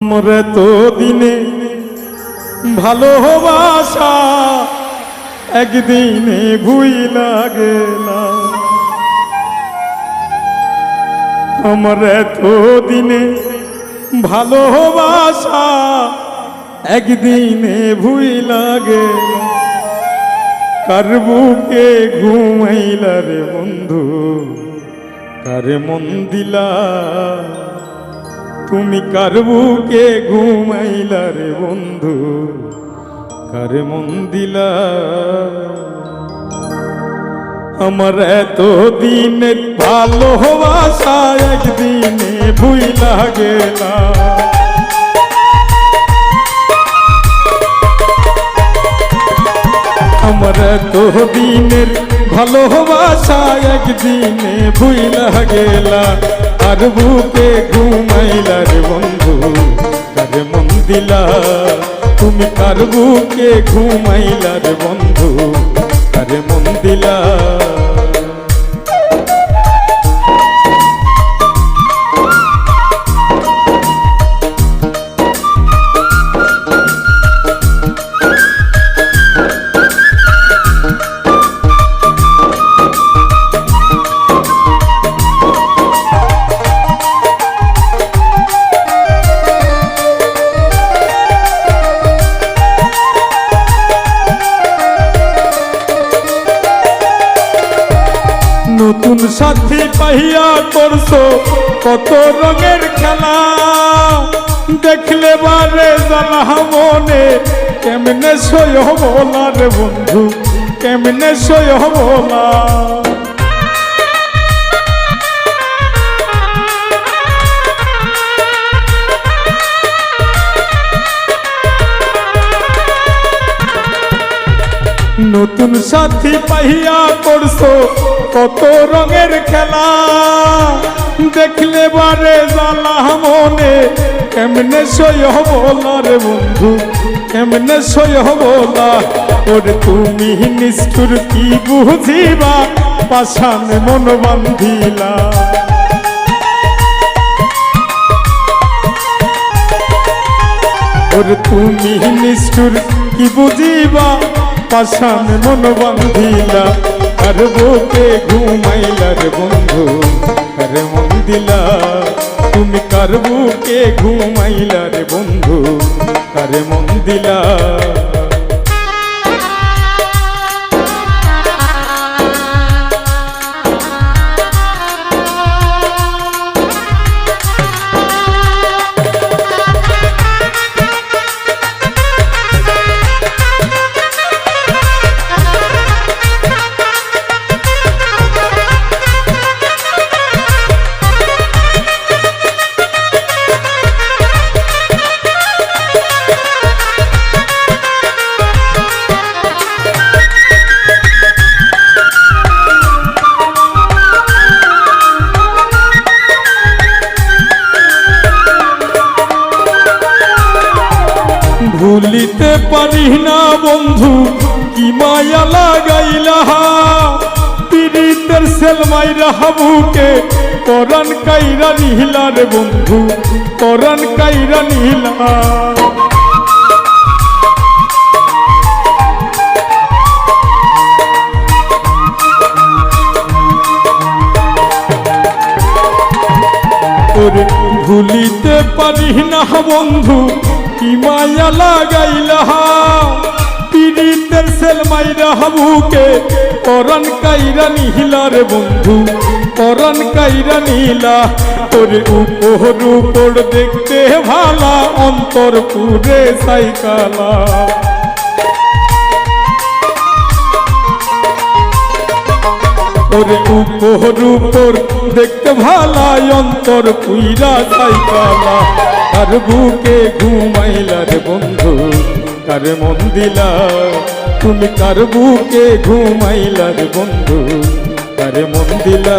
মোরে তো দিনে ভালোবাসা একদিনে ভুইলা গেলা। আমার এত দিনে ভালোবাসা একদিনে ভুইলা গেলা। কার বুকে ঘুমাইলা রে বন্ধু, কারে মন দিলা তুমি? কার বুকে ঘুমাইলা রে বন্ধু, কারে মন দিলা? আমার এত দিনের ভালোবাসা একদিনে ভুইলা গেলা। আমার এত দিনের ভালোবাসা একদিনে ভুইলা গেলা। আর বুকে ঘুমাইলা রে বন্ধু, কারে মন দিলা তুমি? কার বুকে ঘুমাইলা রে বন্ধু, কারে মন দিলা? নতুন সাথী পাইয়া করছো কত রঙের খেলা, দেখলে বারে জ্বালা মনে কেমনে সই বলা রে বন্ধু, কেমনে সই বলা? নতুন সাথী পাইয়া করছো কত রঙের খেলা, দেখলে বারে জ্বালা মনে কেমনে সই বলা রে বন্ধু, কেমনে সই বলা? ওরে তুমি নিষ্ঠুর কি বুঝিবা, পাশানে মন বান্ধিলা। ওরে তুমি নিষ্ঠুর কি বুঝিবা, পাশানে মন বান্ধিলা। আর বুকে ঘুমাইলা রে বন্ধু, কারে মন দিলা তুমি? কার বুকে ঘুমাইলা রে বন্ধু, কারে মন দিলা? ভুলিতে পারি না বন্ধু কি মায়া লাগাইলা, পীড়িতের সেলমাইরা বুকে পরাণ কাইরা নিহিলা রে বন্ধু, পরাণ কাইরা নিহিলা। ওরে ভুলিতে পারি না বন্ধু কি মায়া লাগাইলা, পীড়িতের সেলমাইরা বুকে পরাণ কাইরা নিহিলা রে বন্ধু, পরাণ কাইরা নিহিলা। তোর উপর উপর দেখতে ভালা, অন্তর পুরে সাইকালা। ওরে উপর উপর দেখতে ভালা, অন্তর পুইরা সাইকালা। আর বুকে ঘুমাইলা রে বন্ধু, কারে মন দিলা তুমি? কার বুকে ঘুমাইলা রে বন্ধু, কারে মন দিলা?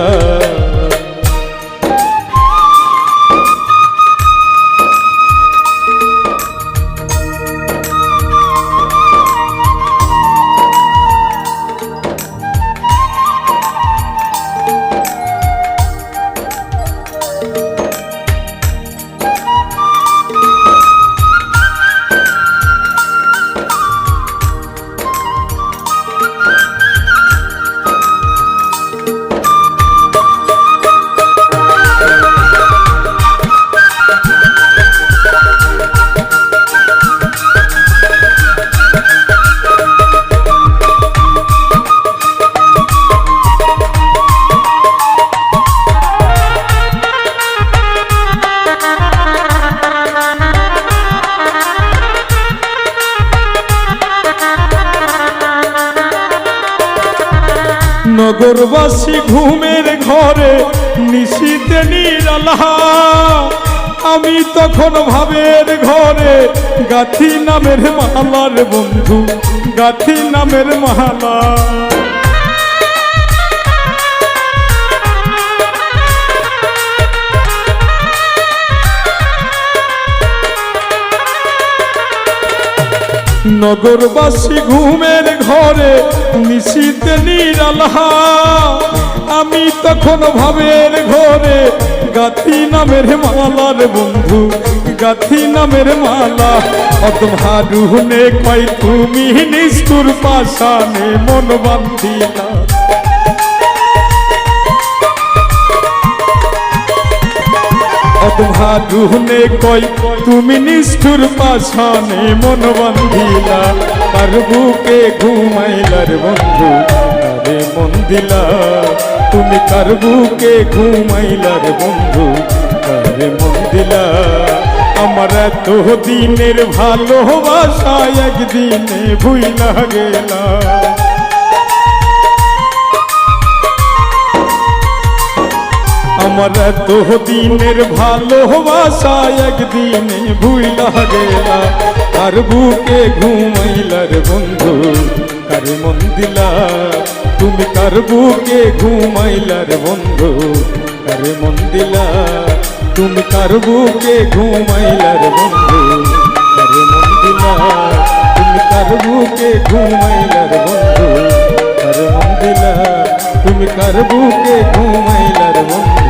নগরবাসী ঘুমের ঘরে নিশীতে নিরালা, আমি তখন ভাবের ঘরে গাথি নামের মালার বন্ধু, গাথি নামের মালা। নগরবাসী ঘুমের ঘরে নিশীতে নিরালা, আমি তখন ভাবের ঘরে গাথি নামের মালার বন্ধু, গাথি নামের মালা। অতভারুনে কয় তুমি নিষ্ঠুর পাষাণে মন বান্ধিলা, অতভারুনে কয় তুমি নিষ্ঠুর পাষাণে মন বান্ধিলা। কার বুকে ঘুমাইলার বন্ধু আরে মন দিলা, তুমি কার বুকে ঘুমাইলার বন্ধু আরে মন দিলা। আমার এত দিনের ভালোবাসা একদিনে ভুইলা গেলা, আমার এত দিনের ভালোবাসা একদিনে ভুইলা গেলা। কার বুকে ঘুমাইলার বন্ধু কার মন দিলা, তুমি কার বুকে ঘুমাইলার বন্ধু কার মন দিলা, তুমি কার বুকে ঘুমাইলার বন্ধু কার মন দিলা, তুমি কার বুকে ঘুমাইলার বন্ধু কার মন দিলা, তুমি কার বুকে ঘুমাইলার বন্ধু।